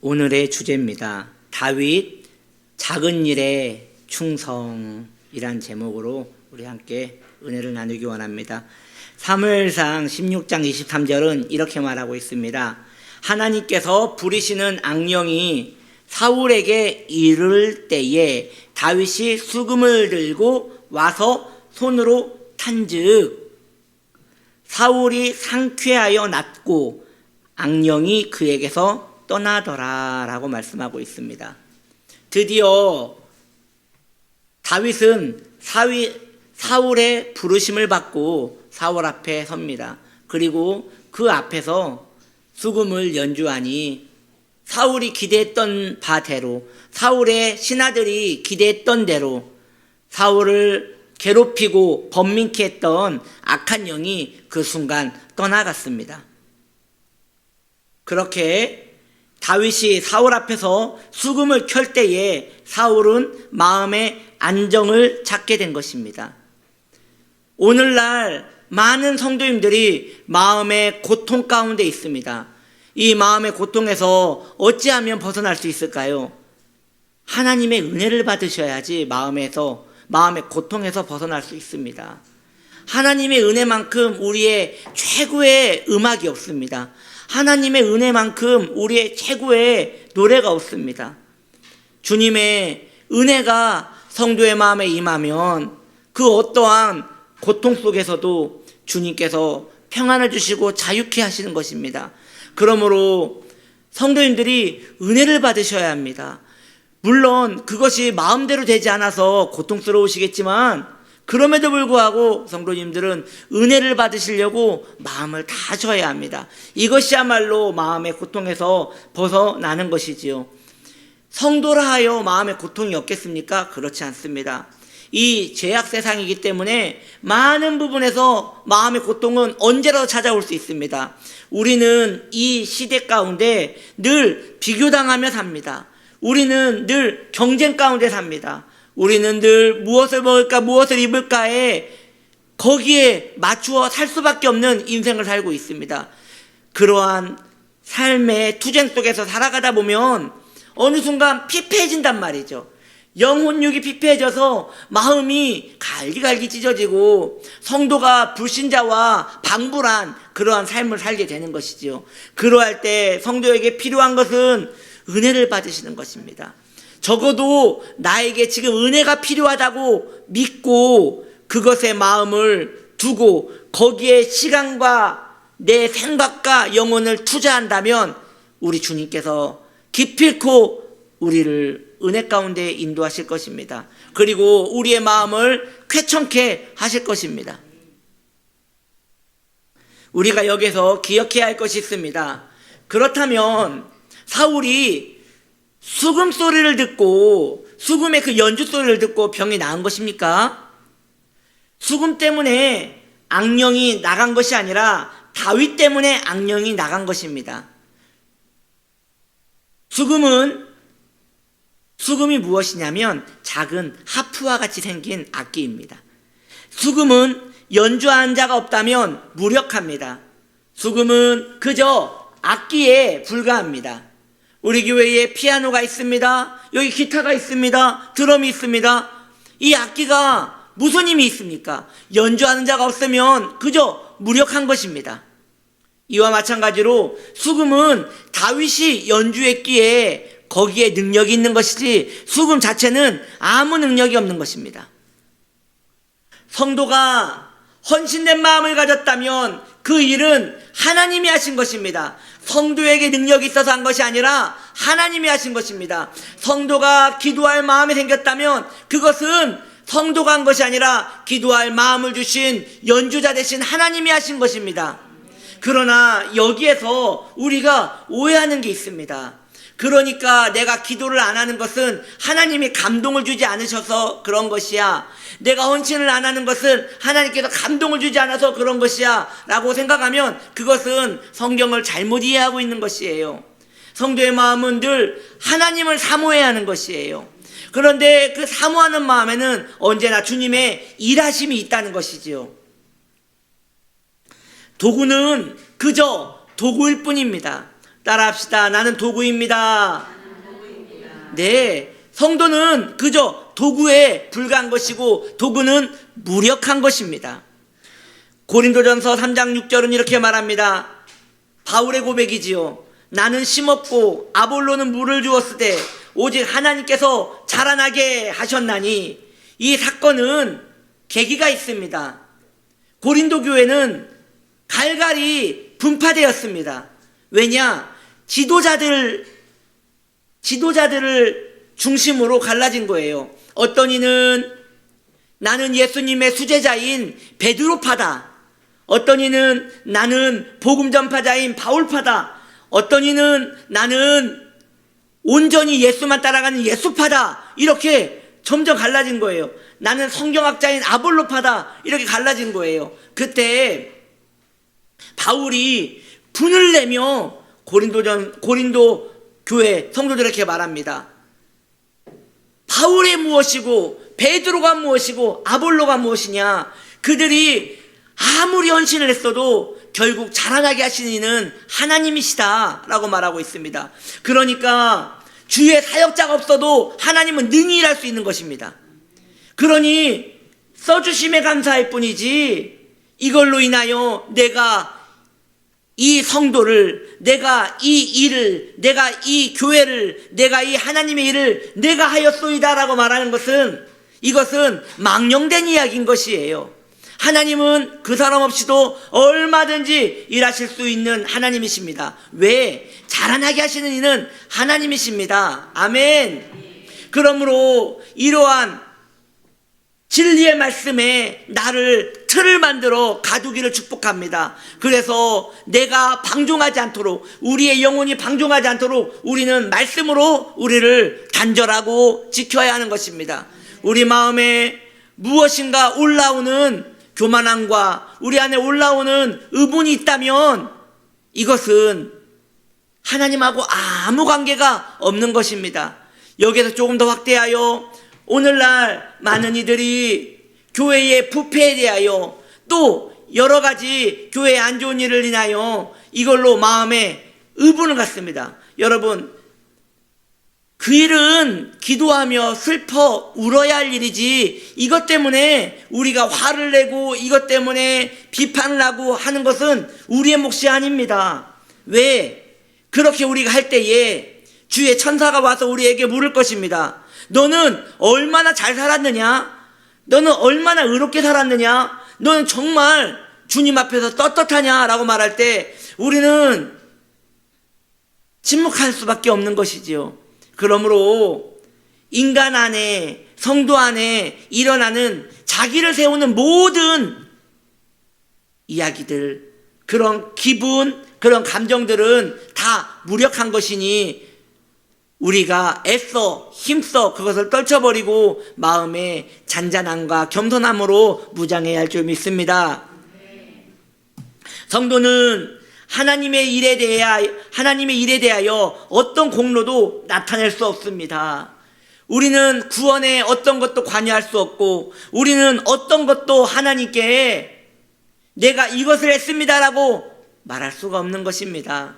오늘의 주제입니다. 다윗 작은 일에 충성이란 제목으로 우리 함께 은혜를 나누기 원합니다. 사무엘상 16장 23절은 이렇게 말하고 있습니다. 하나님께서 부리시는 악령이 사울에게 이를 때에 다윗이 수금을 들고 와서 손으로 탄즉 사울이 상쾌하여 낫고 악령이 그에게서 떠나더라 라고 말씀하고 있습니다. 드디어 다윗은 사울의 부르심을 받고 사울 앞에 섭니다. 그리고 그 앞에서 수금을 연주하니 사울이 기대했던 바대로, 사울의 신하들이 기대했던 대로 사울을 괴롭히고 번민케 했던 악한 영이 그 순간 떠나갔습니다. 그렇게 다윗이 사울 앞에서 수금을 켤 때에 사울은 마음의 안정을 찾게 된 것입니다. 오늘날 많은 성도님들이 마음의 고통 가운데 있습니다. 이 마음의 고통에서 어찌하면 벗어날 수 있을까요? 하나님의 은혜를 받으셔야지 마음의 고통에서 벗어날 수 있습니다. 하나님의 은혜만큼 우리의 최고의 음악이 없습니다. 하나님의 은혜만큼 우리의 최고의 노래가 없습니다. 주님의 은혜가 성도의 마음에 임하면 그 어떠한 고통 속에서도 주님께서 평안을 주시고 자유케 하시는 것입니다. 그러므로 성도님들이 은혜를 받으셔야 합니다. 물론 그것이 마음대로 되지 않아서 고통스러우시겠지만 그럼에도 불구하고 성도님들은 은혜를 받으시려고 마음을 다하셔야 합니다. 이것이야말로 마음의 고통에서 벗어나는 것이지요. 성도라 하여 마음의 고통이 없겠습니까? 그렇지 않습니다. 이 죄악 세상이기 때문에 많은 부분에서 마음의 고통은 언제라도 찾아올 수 있습니다. 우리는 이 시대 가운데 늘 비교당하며 삽니다. 우리는 늘 경쟁 가운데 삽니다. 우리는 늘 무엇을 먹을까 무엇을 입을까에 거기에 맞추어 살 수밖에 없는 인생을 살고 있습니다. 그러한 삶의 투쟁 속에서 살아가다 보면 어느 순간 피폐해진단 말이죠. 영혼육이 피폐해져서 마음이 갈기갈기 찢어지고 성도가 불신자와 방불한 그러한 삶을 살게 되는 것이죠. 그러할 때 성도에게 필요한 것은 은혜를 받으시는 것입니다. 적어도 나에게 지금 은혜가 필요하다고 믿고 그것에 마음을 두고 거기에 시간과 내 생각과 영혼을 투자한다면 우리 주님께서 기필코 우리를 은혜 가운데 인도하실 것입니다. 그리고 우리의 마음을 쾌청케 하실 것입니다. 우리가 여기서 기억해야 할 것이 있습니다. 그렇다면 사울이 수금 소리를 듣고 수금의 그 연주 소리를 듣고 병이 나은 것입니까? 수금 때문에 악령이 나간 것이 아니라 다윗 때문에 악령이 나간 것입니다. 수금이 무엇이냐면 작은 하프와 같이 생긴 악기입니다. 수금은 연주하는 자가 없다면 무력합니다. 수금은 그저 악기에 불과합니다. 우리 교회에 피아노가 있습니다. 여기 기타가 있습니다. 드럼이 있습니다. 이 악기가 무슨 힘이 있습니까? 연주하는 자가 없으면 그저 무력한 것입니다. 이와 마찬가지로 수금은 다윗이 연주했기에 거기에 능력이 있는 것이지 수금 자체는 아무 능력이 없는 것입니다. 성도가 헌신된 마음을 가졌다면 그 일은 하나님이 하신 것입니다. 성도에게 능력이 있어서 한 것이 아니라 하나님이 하신 것입니다. 성도가 기도할 마음이 생겼다면 그것은 성도가 한 것이 아니라 기도할 마음을 주신 연주자 되신 하나님이 하신 것입니다. 그러나 여기에서 우리가 오해하는 게 있습니다. 그러니까 내가 기도를 안 하는 것은 하나님이 감동을 주지 않으셔서 그런 것이야. 내가 헌신을 안 하는 것은 하나님께서 감동을 주지 않아서 그런 것이야 라고 생각하면 그것은 성경을 잘못 이해하고 있는 것이에요. 성도의 마음은 늘 하나님을 사모해야 하는 것이에요. 그런데 그 사모하는 마음에는 언제나 주님의 일하심이 있다는 것이지요. 도구는 그저 도구일 뿐입니다. 따라합시다. 나는 도구입니다. 네, 성도는 그저 도구에 불과한 것이고 도구는 무력한 것입니다. 고린도전서 3장 6절은 이렇게 말합니다. 바울의 고백이지요. 나는 심었고 아볼로는 물을 주었으되 오직 하나님께서 자라나게 하셨나니. 이 사건은 계기가 있습니다. 고린도 교회는 갈갈이 분파되었습니다. 왜냐? 지도자들을 중심으로 갈라진 거예요. 어떤 이는 나는 예수님의 수제자인 베드로파다. 어떤 이는 나는 복음 전파자인 바울파다. 어떤 이는 나는 온전히 예수만 따라가는 예수파다. 이렇게 점점 갈라진 거예요. 나는 성경학자인 아볼로파다. 이렇게 갈라진 거예요. 그때 바울이 분을 내며 고린도 교회 성도들에게 말합니다. 바울이 무엇이고 베드로가 무엇이고 아볼로가 무엇이냐. 그들이 아무리 헌신을 했어도 결국 자라나게 하시는 이는 하나님이시다 라고 말하고 있습니다. 그러니까 주의 사역자가 없어도 하나님은 능히 일할 수 있는 것입니다. 그러니 써주심에 감사할 뿐이지 이걸로 인하여 내가 이 성도를, 내가 이 일을, 내가 이 교회를, 내가 이 하나님의 일을 내가 하였소이다 라고 말하는 것은, 이것은 망령된 이야기인 것이에요. 하나님은 그 사람 없이도 얼마든지 일하실 수 있는 하나님이십니다. 왜? 자라나게 하시는 이는 하나님이십니다. 아멘. 그러므로 이러한 진리의 말씀에 나를 틀을 만들어 가두기를 축복합니다. 그래서 내가 방종하지 않도록, 우리의 영혼이 방종하지 않도록 우리는 말씀으로 우리를 단절하고 지켜야 하는 것입니다. 우리 마음에 무엇인가 올라오는 교만함과 우리 안에 올라오는 의문이 있다면 이것은 하나님하고 아무 관계가 없는 것입니다. 여기서 조금 더 확대하여 오늘날 많은 이들이 교회의 부패에 대하여 또 여러 가지 교회에 안 좋은 일을 인하여 이걸로 마음에 의문을 갖습니다. 여러분, 그 일은 기도하며 슬퍼 울어야 할 일이지 이것 때문에 우리가 화를 내고 이것 때문에 비판을 하고 하는 것은 우리의 몫이 아닙니다. 왜? 그렇게 우리가 할 때에 주의 천사가 와서 우리에게 물을 것입니다. 너는 얼마나 잘 살았느냐? 너는 얼마나 의롭게 살았느냐? 너는 정말 주님 앞에서 떳떳하냐? 라고 말할 때 우리는 침묵할 수밖에 없는 것이지요. 그러므로 인간 안에, 성도 안에 일어나는 자기를 세우는 모든 이야기들, 그런 기분, 그런 감정들은 다 무력한 것이니 우리가 애써 힘써 그것을 떨쳐버리고 마음에 잔잔함과 겸손함으로 무장해야 할 줄 믿습니다. 성도는 하나님의 일에 대하여 어떤 공로도 나타낼 수 없습니다. 우리는 구원에 어떤 것도 관여할 수 없고 우리는 어떤 것도 하나님께 내가 이것을 했습니다라고 말할 수가 없는 것입니다.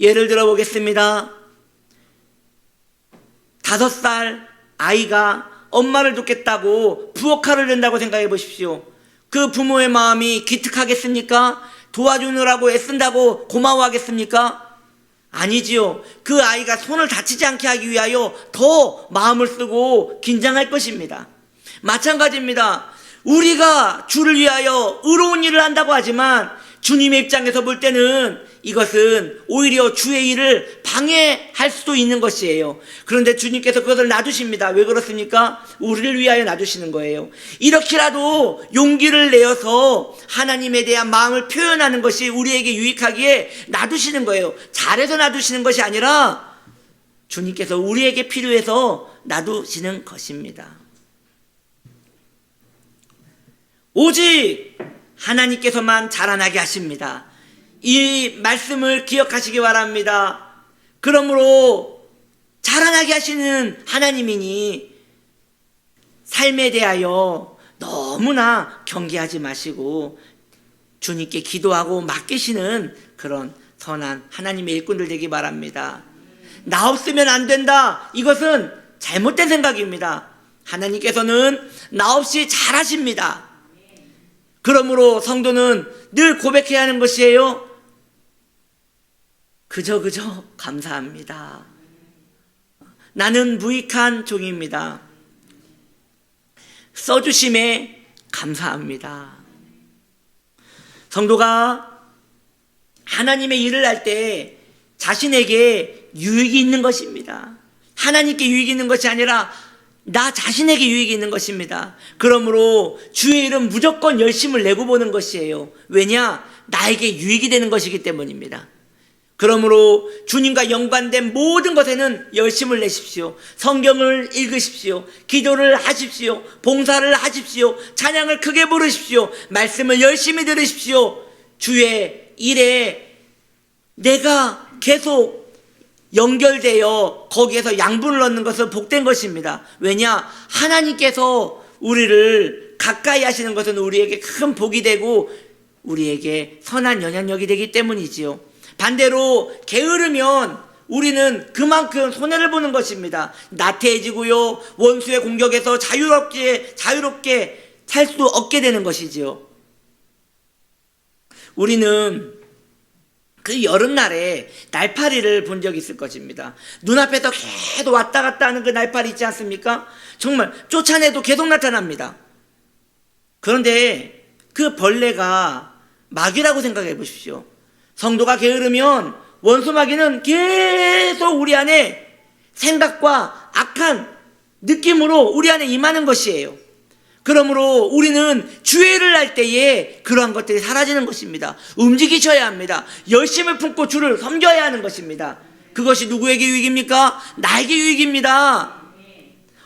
예를 들어 보겠습니다. 5살 아이가 엄마를 돕겠다고 부엌칼을 든다고 생각해 보십시오. 그 부모의 마음이 기특하겠습니까? 도와주느라고 애쓴다고 고마워하겠습니까? 아니지요. 그 아이가 손을 다치지 않게 하기 위하여 더 마음을 쓰고 긴장할 것입니다. 마찬가지입니다. 우리가 주를 위하여 의로운 일을 한다고 하지만 주님의 입장에서 볼 때는 이것은 오히려 주의 일을 방해할 수도 있는 것이에요. 그런데 주님께서 그것을 놔두십니다. 왜 그렇습니까? 우리를 위하여 놔두시는 거예요. 이렇게라도 용기를 내어서 하나님에 대한 마음을 표현하는 것이 우리에게 유익하기에 놔두시는 거예요. 잘해서 놔두시는 것이 아니라 주님께서 우리에게 필요해서 놔두시는 것입니다. 오직 하나님께서만 자라나게 하십니다. 이 말씀을 기억하시기 바랍니다. 그러므로 자라나게 하시는 하나님이니 삶에 대하여 너무나 경계하지 마시고 주님께 기도하고 맡기시는 그런 선한 하나님의 일꾼들 되기 바랍니다. 나 없으면 안 된다. 이것은 잘못된 생각입니다. 하나님께서는 나 없이 잘하십니다. 그러므로 성도는 늘 고백해야 하는 것이에요. 그저 감사합니다. 나는 무익한 종입니다. 써주심에 감사합니다. 성도가 하나님의 일을 할 때 자신에게 유익이 있는 것입니다. 하나님께 유익이 있는 것이 아니라 나 자신에게 유익이 있는 것입니다. 그러므로 주의 이름 무조건 열심을 내고 보는 것이에요. 왜냐? 나에게 유익이 되는 것이기 때문입니다. 그러므로 주님과 연관된 모든 것에는 열심을 내십시오. 성경을 읽으십시오. 기도를 하십시오. 봉사를 하십시오. 찬양을 크게 부르십시오. 말씀을 열심히 들으십시오. 주의 일에 내가 계속 연결되어 거기에서 양분을 얻는 것은 복된 것입니다. 왜냐? 하나님께서 우리를 가까이 하시는 것은 우리에게 큰 복이 되고 우리에게 선한 영향력이 되기 때문이지요. 반대로 게으르면 우리는 그만큼 손해를 보는 것입니다. 나태해지고요, 원수의 공격에서 자유롭게 살 수 없게 되는 것이지요. 우리는 그 여름날에 날파리를 본 적이 있을 것입니다. 눈앞에서 계속 왔다 갔다 하는 그 날파리 있지 않습니까? 정말 쫓아내도 계속 나타납니다. 그런데 그 벌레가 마귀라고 생각해 보십시오. 성도가 게으르면 원수 마귀는 계속 우리 안에 생각과 악한 느낌으로 우리 안에 임하는 것이에요. 그러므로 우리는 주의를 할 때에 그러한 것들이 사라지는 것입니다. 움직이셔야 합니다. 열심을 품고 주를 섬겨야 하는 것입니다. 그것이 누구에게 유익입니까? 나에게 유익입니다.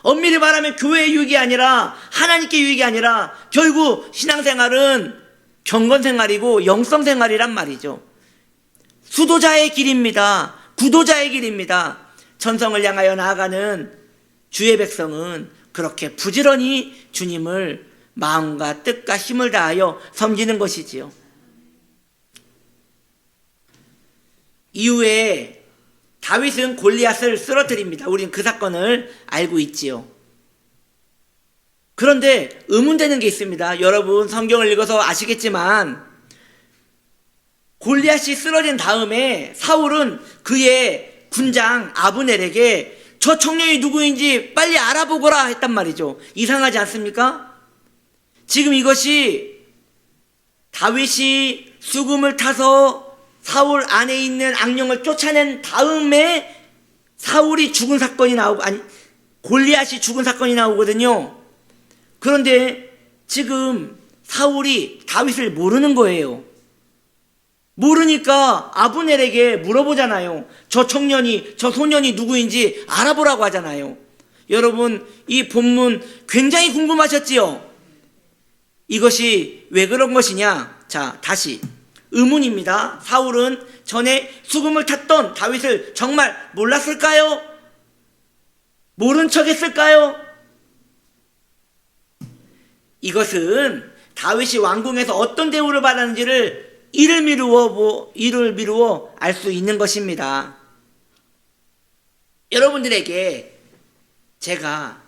엄밀히 말하면 교회의 유익이 아니라 하나님께 유익이 아니라 결국 신앙생활은 경건생활이고 영성생활이란 말이죠. 수도자의 길입니다. 구도자의 길입니다. 천성을 향하여 나아가는 주의 백성은 그렇게 부지런히 주님을 마음과 뜻과 힘을 다하여 섬기는 것이지요. 이후에 다윗은 골리앗을 쓰러뜨립니다. 우리는 그 사건을 알고 있지요. 그런데 의문되는 게 있습니다. 여러분 성경을 읽어서 아시겠지만 골리앗이 쓰러진 다음에 사울은 그의 군장 아브넬에게 저 청년이 누구인지 빨리 알아보거라 했단 말이죠. 이상하지 않습니까? 지금 이것이 다윗이 수금을 타서 사울 안에 있는 악령을 쫓아낸 다음에 사울이 죽은 사건이 나오고, 아니 골리앗이 죽은 사건이 나오거든요. 그런데 지금 사울이 다윗을 모르는 거예요. 모르니까 아브넬에게 물어보잖아요. 저 청년이, 저 소년이 누구인지 알아보라고 하잖아요. 여러분, 이 본문 굉장히 궁금하셨지요? 이것이 왜 그런 것이냐? 자, 다시 의문입니다. 사울은 전에 수금을 탔던 다윗을 정말 몰랐을까요? 모른 척 했을까요? 이것은 다윗이 왕궁에서 어떤 대우를 받았는지를 이를 미루어 알 수 있는 것입니다. 여러분들에게 제가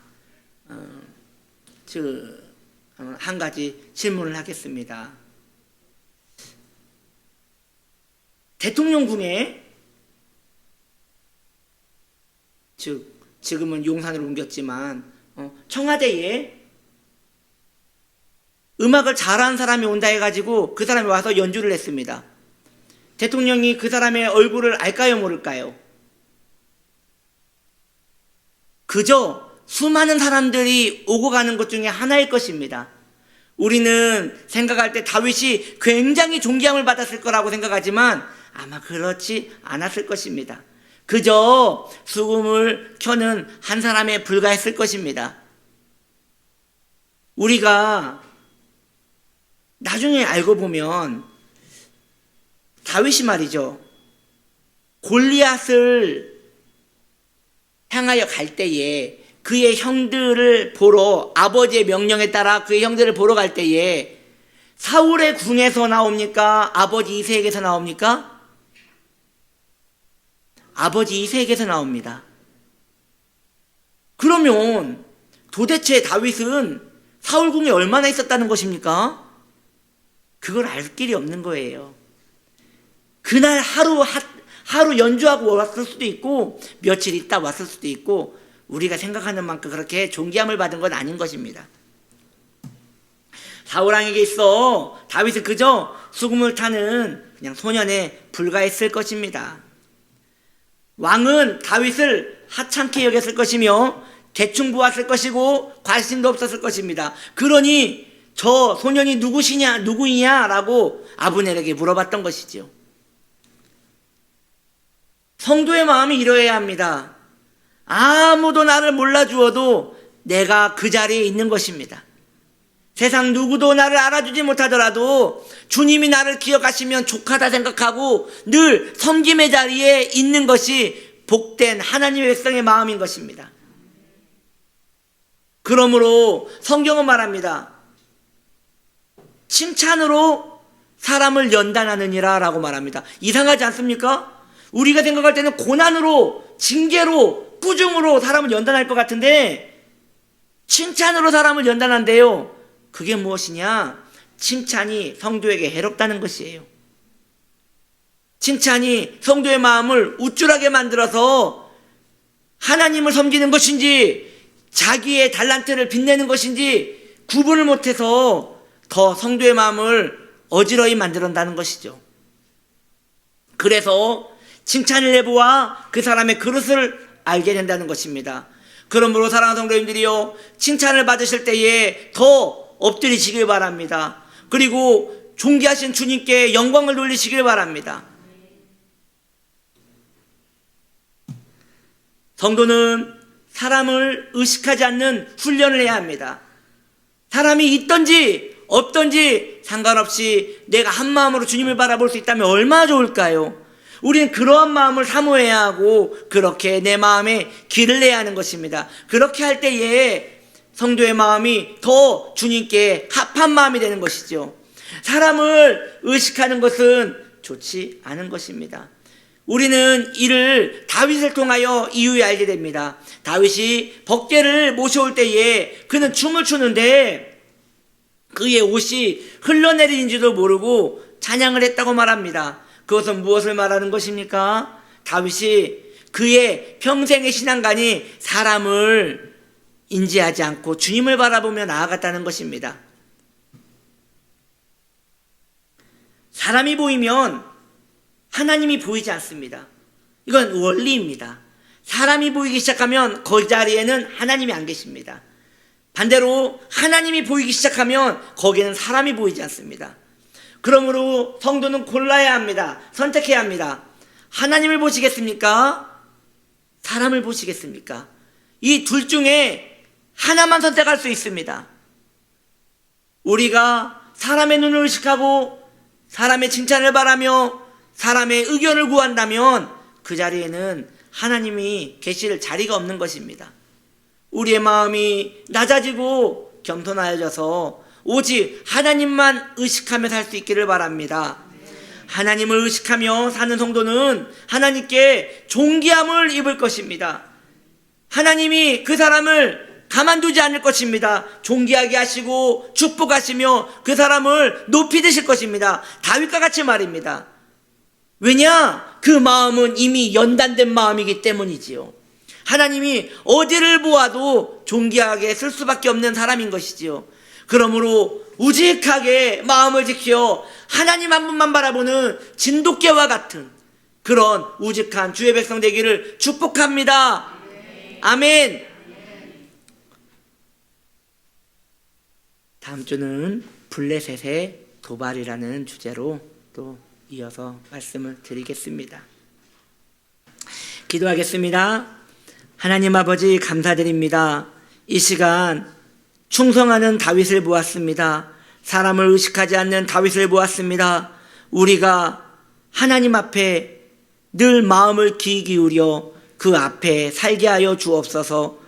한 가지 질문을 하겠습니다. 대통령궁에, 지금은 용산으로 옮겼지만 청와대에 음악을 잘하는 사람이 온다 해가지고 그 사람이 와서 연주를 했습니다. 대통령이 그 사람의 얼굴을 알까요, 모를까요? 그저 수많은 사람들이 오고 가는 것 중에 하나일 것입니다. 우리는 생각할 때 다윗이 굉장히 존경을 받았을 거라고 생각하지만 아마 그렇지 않았을 것입니다. 그저 수금을 켜는 한 사람에 불과했을 것입니다. 우리가 나중에 알고 보면 다윗이 말이죠, 골리앗을 향하여 갈 때에 그의 형들을 보러, 아버지의 명령에 따라 그의 형들을 보러 갈 때에 사울의 궁에서 나옵니까? 아버지 이새에게서 나옵니까? 아버지 이색에서 나옵니다. 그러면 도대체 다윗은 사울궁에 얼마나 있었다는 것입니까? 그걸 알 길이 없는 거예요. 그날 하루 연주하고 왔을 수도 있고 며칠 있다 왔을 수도 있고 우리가 생각하는 만큼 그렇게 존귀함을 받은 건 아닌 것입니다. 사울왕에게 있어 다윗은 그저 수금을 타는 그냥 소년에 불과했을 것입니다. 왕은 다윗을 하찮게 여겼을 것이며 대충 보았을 것이고 관심도 없었을 것입니다. 그러니 저 소년이 누구이냐라고 아브넬에게 물어봤던 것이지요. 성도의 마음이 이러해야 합니다. 아무도 나를 몰라주어도 내가 그 자리에 있는 것입니다. 세상 누구도 나를 알아주지 못하더라도 주님이 나를 기억하시면 족하다 생각하고 늘 섬김의 자리에 있는 것이 복된 하나님의 백성의 마음인 것입니다. 그러므로 성경은 말합니다. 칭찬으로 사람을 연단하느니라 라고 말합니다. 이상하지 않습니까? 우리가 생각할 때는 고난으로, 징계로, 꾸중으로 사람을 연단할 것 같은데 칭찬으로 사람을 연단한대요. 그게 무엇이냐? 칭찬이 성도에게 해롭다는 것이에요. 칭찬이 성도의 마음을 우쭐하게 만들어서 하나님을 섬기는 것인지 자기의 달란트를 빛내는 것인지 구분을 못해서 더 성도의 마음을 어지러이 만들어낸다는 것이죠. 그래서 칭찬을 해보아 그 사람의 그릇을 알게 된다는 것입니다. 그러므로 사랑하는 성도님들이요, 칭찬을 받으실 때에 더 엎드리시길 바랍니다. 그리고 존귀하신 주님께 영광을 돌리시길 바랍니다. 성도는 사람을 의식하지 않는 훈련을 해야 합니다. 사람이 있든지 없든지 상관없이 내가 한 마음으로 주님을 바라볼 수 있다면 얼마나 좋을까요? 우리는 그러한 마음을 사모해야 하고 그렇게 내 마음에 길을 내야 하는 것입니다. 그렇게 할 때에 성도의 마음이 더 주님께 합한 마음이 되는 것이죠. 사람을 의식하는 것은 좋지 않은 것입니다. 우리는 이를 다윗을 통하여 이유에 알게 됩니다. 다윗이 법궤를 모셔올 때에 그는 춤을 추는데 그의 옷이 흘러내리는지도 모르고 찬양을 했다고 말합니다. 그것은 무엇을 말하는 것입니까? 다윗이 그의 평생의 신앙관이 사람을 인지하지 않고 주님을 바라보며 나아갔다는 것입니다. 사람이 보이면 하나님이 보이지 않습니다. 이건 원리입니다. 사람이 보이기 시작하면 그 자리에는 하나님이 안 계십니다. 반대로 하나님이 보이기 시작하면 거기에는 사람이 보이지 않습니다. 그러므로 성도는 골라야 합니다. 선택해야 합니다. 하나님을 보시겠습니까? 사람을 보시겠습니까? 이 둘 중에 하나만 선택할 수 있습니다. 우리가 사람의 눈을 의식하고 사람의 칭찬을 바라며 사람의 의견을 구한다면 그 자리에는 하나님이 계실 자리가 없는 것입니다. 우리의 마음이 낮아지고 겸손하여져서 오직 하나님만 의식하며 살 수 있기를 바랍니다. 하나님을 의식하며 사는 성도는 하나님께 존귀함을 입을 것입니다. 하나님이 그 사람을 가만두지 않을 것입니다. 존귀하게 하시고 축복하시며 그 사람을 높이 드실 것입니다. 다윗과 같이 말입니다. 왜냐? 그 마음은 이미 연단된 마음이기 때문이지요. 하나님이 어디를 보아도 존귀하게 쓸 수밖에 없는 사람인 것이지요. 그러므로 우직하게 마음을 지켜 하나님 한 분만 바라보는 진돗개와 같은 그런 우직한 주의 백성 되기를 축복합니다. 아멘. 다음 주는 블레셋의 도발이라는 주제로 또 이어서 말씀을 드리겠습니다. 기도하겠습니다. 하나님 아버지 감사드립니다. 이 시간 충성하는 다윗을 보았습니다. 사람을 의식하지 않는 다윗을 보았습니다. 우리가 하나님 앞에 늘 마음을 귀 기울여 그 앞에 살게 하여 주옵소서.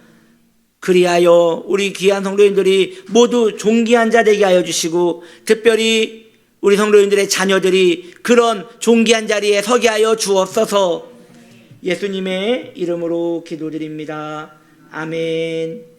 그리하여 우리 귀한 성도님들이 모두 존귀한 자 되게 하여 주시고 특별히 우리 성도님들의 자녀들이 그런 존귀한 자리에 서게 하여 주옵소서. 예수님의 이름으로 기도드립니다. 아멘.